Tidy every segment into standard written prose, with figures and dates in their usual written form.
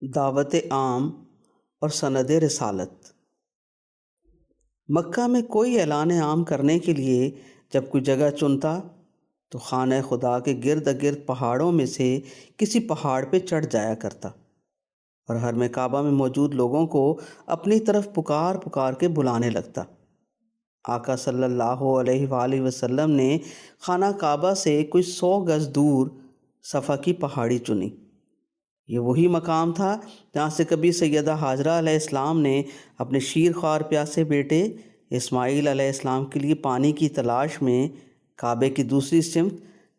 دعوت عام اور سند رسالت۔ مکہ میں کوئی اعلان عام کرنے کے لیے جب کوئی جگہ چنتا تو خانہ خدا کے گرد گرد پہاڑوں میں سے کسی پہاڑ پہ چڑھ جایا کرتا اور حرم کعبہ میں موجود لوگوں کو اپنی طرف پکار پکار کے بلانے لگتا۔ آقا صلی اللہ علیہ وآلہ وسلم نے خانہ کعبہ سے کوئی 100 گز دور صفا کی پہاڑی چنی۔ یہ وہی مقام تھا جہاں سے کبھی سیدہ حاجرہ علیہ السلام نے اپنے شیر خوار پیاسے بیٹے اسماعیل علیہ السلام کے لیے پانی کی تلاش میں کعبے کی دوسری سمت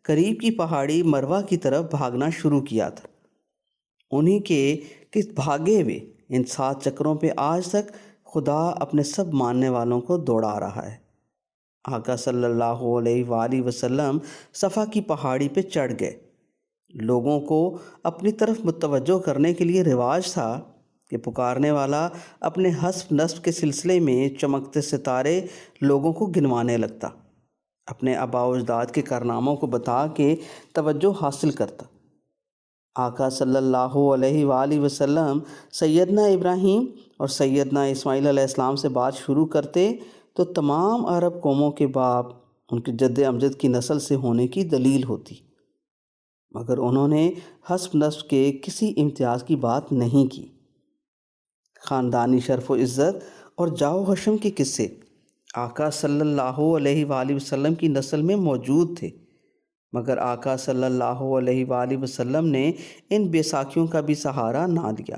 قریب کی پہاڑی مروہ کی طرف بھاگنا شروع کیا تھا۔ انہی کے کس بھاگے ہوئے ان 7 چکروں پہ آج تک خدا اپنے سب ماننے والوں کو دوڑا رہا ہے۔ آقا صلی اللہ علیہ وآلہ وسلم صفا کی پہاڑی پہ چڑھ گئے۔ لوگوں کو اپنی طرف متوجہ کرنے کے لیے رواج تھا کہ پکارنے والا اپنے حسب نسب کے سلسلے میں چمکتے ستارے لوگوں کو گنوانے لگتا، اپنے آباء و اجداد کے کارناموں کو بتا کے توجہ حاصل کرتا۔ آقا صلی اللہ علیہ وآلہ وسلم سیدنا ابراہیم اور سیدنا اسماعیل علیہ السلام سے بات شروع کرتے تو تمام عرب قوموں کے باپ ان کے جد امجد کی نسل سے ہونے کی دلیل ہوتی، مگر انہوں نے حسب نسب کے کسی امتیاز کی بات نہیں کی۔ خاندانی شرف و عزت اور جاہ و حشم کے قصے آقا صلی اللہ علیہ وآلہ وسلم کی نسل میں موجود تھے، مگر آقا صلی اللہ علیہ وآلہ وسلم نے ان بیساکھیوں کا بھی سہارا نہ لیا۔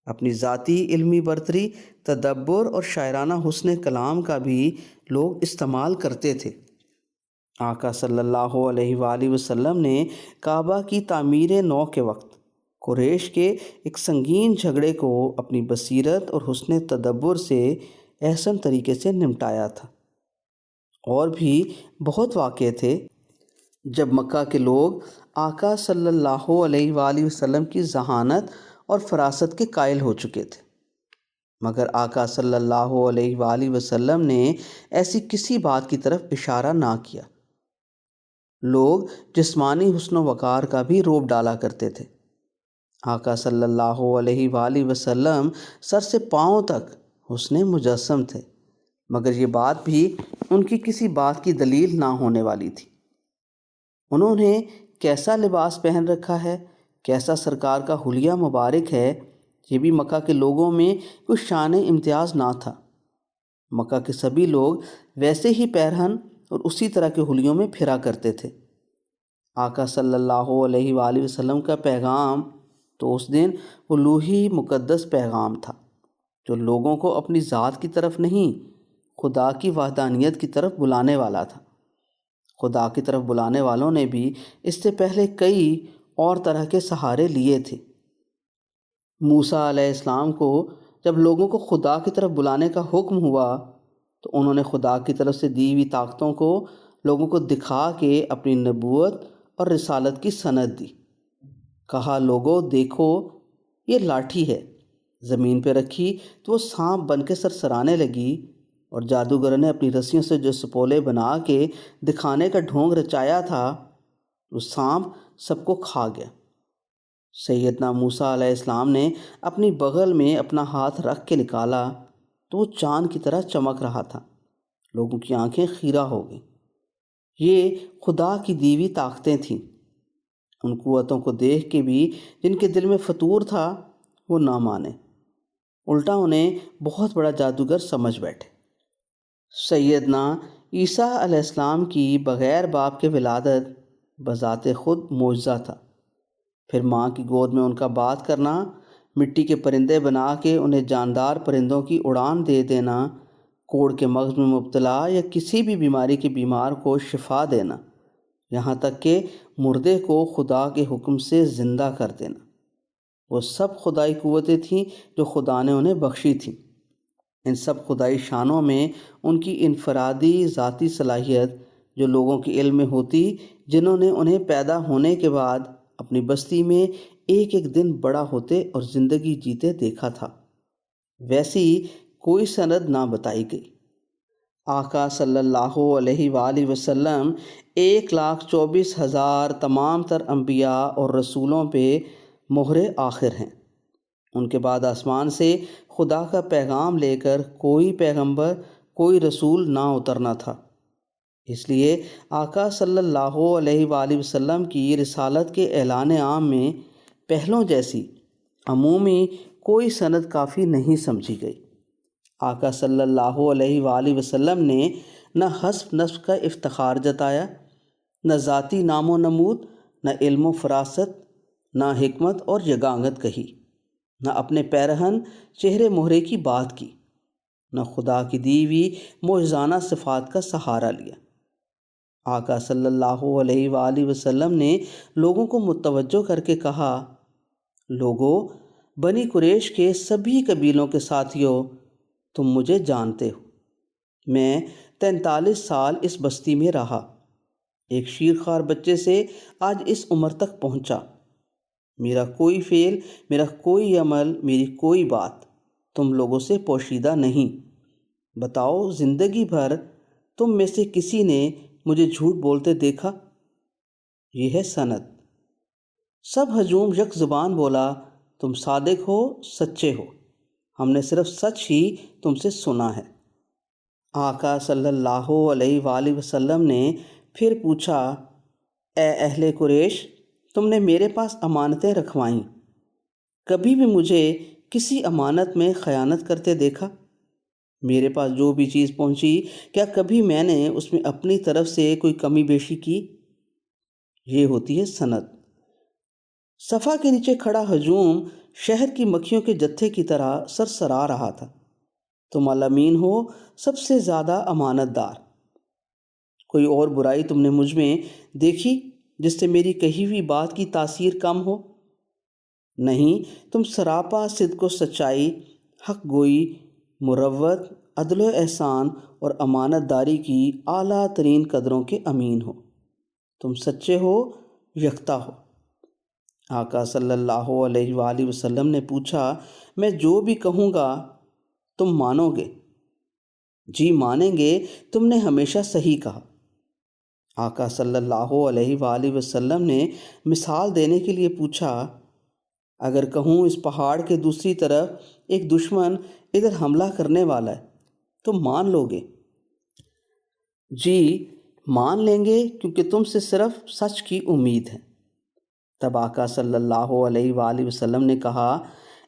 اپنی ذاتی علمی برتری، تدبر اور شاعرانہ حسن کلام کا بھی لوگ استعمال کرتے تھے۔ آقا صلی اللہ علیہ وآلہ وسلم نے کعبہ کی تعمیر نو کے وقت قریش کے ایک سنگین جھگڑے کو اپنی بصیرت اور حسن تدبر سے احسن طریقے سے نمٹایا تھا۔ اور بھی بہت واقعے تھے جب مکہ کے لوگ آقا صلی اللہ علیہ وآلہ وسلم کی ذہانت اور فراست کے قائل ہو چکے تھے، مگر آقا صلی اللہ علیہ وآلہ وسلم نے ایسی کسی بات کی طرف اشارہ نہ کیا۔ لوگ جسمانی حسن و وقار کا بھی روپ ڈالا کرتے تھے۔ آقا صلی اللہ علیہ وآلہ وسلم سر سے پاؤں تک حسن مجسم تھے، مگر یہ بات بھی ان کی کسی بات کی دلیل نہ ہونے والی تھی۔ انہوں نے کیسا لباس پہن رکھا ہے، کیسا سرکار کا حلیہ مبارک ہے، یہ بھی مکہ کے لوگوں میں کوئی شان امتیاز نہ تھا۔ مکہ کے سبھی لوگ ویسے ہی پیرہن اور اسی طرح کے حلیوں میں پھرا کرتے تھے۔ آقا صلی اللہ علیہ وآلہ وسلم کا پیغام تو اس دن الوہی مقدس پیغام تھا، جو لوگوں کو اپنی ذات کی طرف نہیں، خدا کی وحدانیت کی طرف بلانے والا تھا۔ خدا کی طرف بلانے والوں نے بھی اس سے پہلے کئی اور طرح کے سہارے لیے تھے۔ موسیٰ علیہ السلام کو جب لوگوں کو خدا کی طرف بلانے کا حکم ہوا تو انہوں نے خدا کی طرف سے دی ہوئی طاقتوں کو لوگوں کو دکھا کے اپنی نبوت اور رسالت کی سند دی۔ کہا، لوگو دیکھو یہ لاٹھی ہے، زمین پہ رکھی تو وہ سانپ بن کے سرسرانے لگی، اور جادوگر نے اپنی رسیوں سے جو سپولے بنا کے دکھانے کا ڈھونگ رچایا تھا وہ سانپ سب کو کھا گیا۔ سیدنا موسیٰ علیہ السلام نے اپنی بغل میں اپنا ہاتھ رکھ کے نکالا تو وہ چاند کی طرح چمک رہا تھا۔ لوگوں کی آنکھیں خیرہ ہو گئیں۔ یہ خدا کی دی ہوئی طاقتیں تھیں۔ ان قوتوں کو دیکھ کے بھی جن کے دل میں فطور تھا وہ نہ مانے، الٹا انہیں بہت بڑا جادوگر سمجھ بیٹھے۔ سیدنا عیسیٰ علیہ السلام کی بغیر باپ کے ولادت بذات خود معجزہ تھا۔ پھر ماں کی گود میں ان کا بات کرنا، مٹی کے پرندے بنا کے انہیں جاندار پرندوں کی اڑان دے دینا، کوڑ کے مغز میں مبتلا یا کسی بھی بیماری کے بیمار کو شفا دینا، یہاں تک کہ مردے کو خدا کے حکم سے زندہ کر دینا، وہ سب خدائی قوتیں تھیں جو خدا نے انہیں بخشی تھیں۔ ان سب خدائی شانوں میں ان کی انفرادی ذاتی صلاحیت جو لوگوں کے علم میں ہوتی جنہوں نے انہیں پیدا ہونے کے بعد اپنی بستی میں ایک ایک دن بڑا ہوتے اور زندگی جیتے دیکھا تھا، ویسی کوئی سند نہ بتائی گئی۔ آقا صلی اللہ علیہ وآلہ وسلم 1,24,000 تمام تر انبیاء اور رسولوں پہ مہر آخر ہیں۔ ان کے بعد آسمان سے خدا کا پیغام لے کر کوئی پیغمبر کوئی رسول نہ اترنا تھا۔ اس لیے آقا صلی اللہ علیہ وآلہ وسلم کی رسالت کے اعلان عام میں پہلوں جیسی عمومی کوئی سند کافی نہیں سمجھی گئی۔ آقا صلی اللہ علیہ وآلہ وسلم نے نہ حسب نسب کا افتخار جتایا، نہ ذاتی نام و نمود، نہ علم و فراست، نہ حکمت اور یگانگت کہی، نہ اپنے پیرہن چہرے مہرے کی بات کی، نہ خدا کی دی ہوئی معجزانہ صفات کا سہارا لیا۔ آقا صلی اللہ علیہ وآلہ وسلم نے لوگوں کو متوجہ کر کے کہا، لوگو، بنی قریش کے سبھی قبیلوں کے ساتھیوں، تم مجھے جانتے ہو۔ میں 43 سال اس بستی میں رہا، ایک شیرخوار بچے سے آج اس عمر تک پہنچا۔ میرا کوئی فعل، میرا کوئی عمل، میری کوئی بات تم لوگوں سے پوشیدہ نہیں۔ بتاؤ، زندگی بھر تم میں سے کسی نے مجھے جھوٹ بولتے دیکھا؟ یہ ہے سند۔ سب ہجوم یک زبان بولا، تم صادق ہو، سچے ہو، ہم نے صرف سچ ہی تم سے سنا ہے۔ آقا صلی اللہ علیہ وآلہ وسلم نے پھر پوچھا، اے اہل قریش، تم نے میرے پاس امانتیں رکھوائیں، کبھی بھی مجھے کسی امانت میں خیانت کرتے دیکھا؟ میرے پاس جو بھی چیز پہنچی، کیا کبھی میں نے اس میں اپنی طرف سے کوئی کمی بیشی کی؟ یہ ہوتی ہے سند۔ صفا کے نیچے کھڑا ہجوم شہر کی مکھیوں کے جتھے کی طرح سرسرا رہا تھا۔ تم الامین ہو، سب سے زیادہ امانت دار۔ کوئی اور برائی تم نے مجھ میں دیکھی جس سے میری کہی ہوئی بات کی تاثیر کم ہو؟ نہیں، تم سراپا صدق و سچائی، حق گوئی، مروت، عدل و احسان اور امانت داری کی اعلیٰ ترین قدروں کے امین ہو۔ تم سچے ہو، یکتا ہو۔ آقا صلی اللہ علیہ وآلہ وسلم نے پوچھا، میں جو بھی کہوں گا تم مانو گے؟ جی مانیں گے، تم نے ہمیشہ صحیح کہا۔ آقا صلی اللہ علیہ وآلہ وسلم نے مثال دینے کے لیے پوچھا، اگر کہوں اس پہاڑ کے دوسری طرف ایک دشمن ادھر حملہ کرنے والا ہے، تم مان لو گے؟ جی مان لیں گے، کیونکہ تم سے صرف سچ کی امید ہے۔ تب آقا صلی اللہ علیہ وآلہ وسلم نے کہا،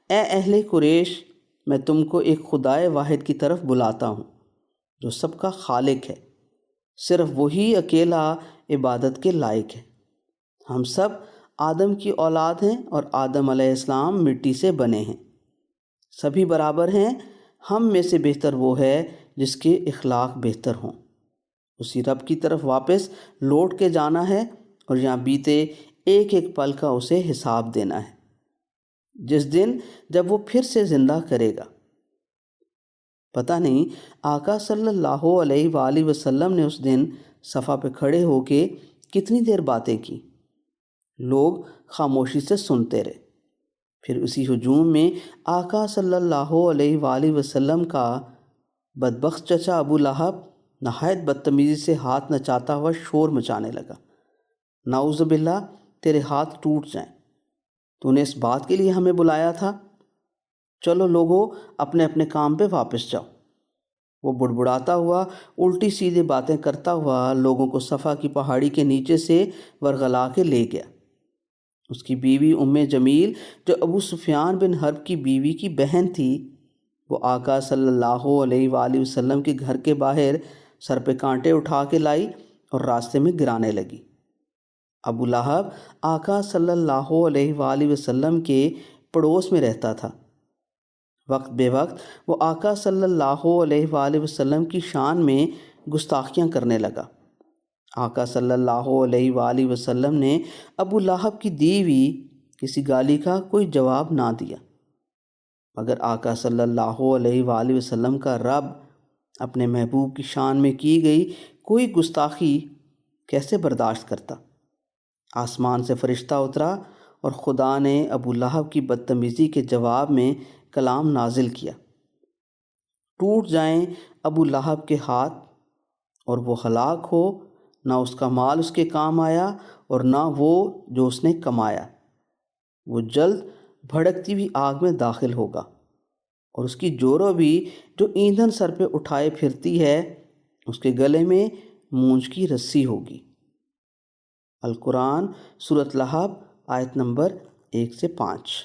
اے اہل قریش، میں تم کو ایک خدائے واحد کی طرف بلاتا ہوں جو سب کا خالق ہے، صرف وہی اکیلا عبادت کے لائق ہے۔ ہم سب آدم کی اولاد ہیں اور آدم علیہ السلام مٹی سے بنے ہیں، سبھی برابر ہیں۔ ہم میں سے بہتر وہ ہے جس کے اخلاق بہتر ہوں۔ اسی رب کی طرف واپس لوٹ کے جانا ہے اور یہاں بیتے ایک ایک پل کا اسے حساب دینا ہے، جس دن جب وہ پھر سے زندہ کرے گا۔ پتہ نہیں آقا صلی اللہ علیہ وآلہ وسلم نے اس دن صفا پہ کھڑے ہو کے کتنی دیر باتیں کی۔ لوگ خاموشی سے سنتے رہے۔ پھر اسی ہجوم میں آقا صلی اللہ علیہ وآلہ وسلم کا بدبخت چچا ابو لہب نہایت بدتمیزی سے ہاتھ نچاتا ہوا شور مچانے لگا، نعوذ باللہ، تیرے ہاتھ ٹوٹ جائیں، تو نے اس بات کے لیے ہمیں بلایا تھا؟ چلو لوگو، اپنے اپنے کام پہ واپس جاؤ۔ وہ بڑبڑاتا ہوا، الٹی سیدھی باتیں کرتا ہوا لوگوں کو صفا کی پہاڑی کے نیچے سے ورغلا کے لے گیا۔ اس کی بیوی ام جمیل، جو ابو سفیان بن حرب کی بیوی کی بہن تھی، وہ آقا صلی اللہ علیہ وآلہ وسلم کے گھر کے باہر سر پہ کانٹے اٹھا کے لائی اور راستے میں گرانے لگی۔ ابو لہب آقا صلی اللہ علیہ وآلہ وسلم کے پڑوس میں رہتا تھا۔ وقت بے وقت وہ آقا صلی اللہ علیہ وآلہ وسلم کی شان میں گستاخیاں کرنے لگا۔ آقا صلی اللہ علیہ وآلہ وسلم نے ابو لہب کی دی ہوئی کسی گالی کا کوئی جواب نہ دیا، مگر آقا صلی اللہ علیہ وآلہ وسلم کا رب اپنے محبوب کی شان میں کی گئی کوئی گستاخی کیسے برداشت کرتا؟ آسمان سے فرشتہ اترا اور خدا نے ابو لہب کی بدتمیزی کے جواب میں کلام نازل کیا، ٹوٹ جائیں ابو لہب کے ہاتھ اور وہ ہلاک ہو، نہ اس کا مال اس کے کام آیا اور نہ وہ جو اس نے کمایا، وہ جلد بھڑکتی ہوئی آگ میں داخل ہوگا، اور اس کی جورو بھی جو ایندھن سر پہ اٹھائے پھرتی ہے، اس کے گلے میں مونج کی رسی ہوگی۔ القرآن سورۃ لہب آیت نمبر 1 سے 5۔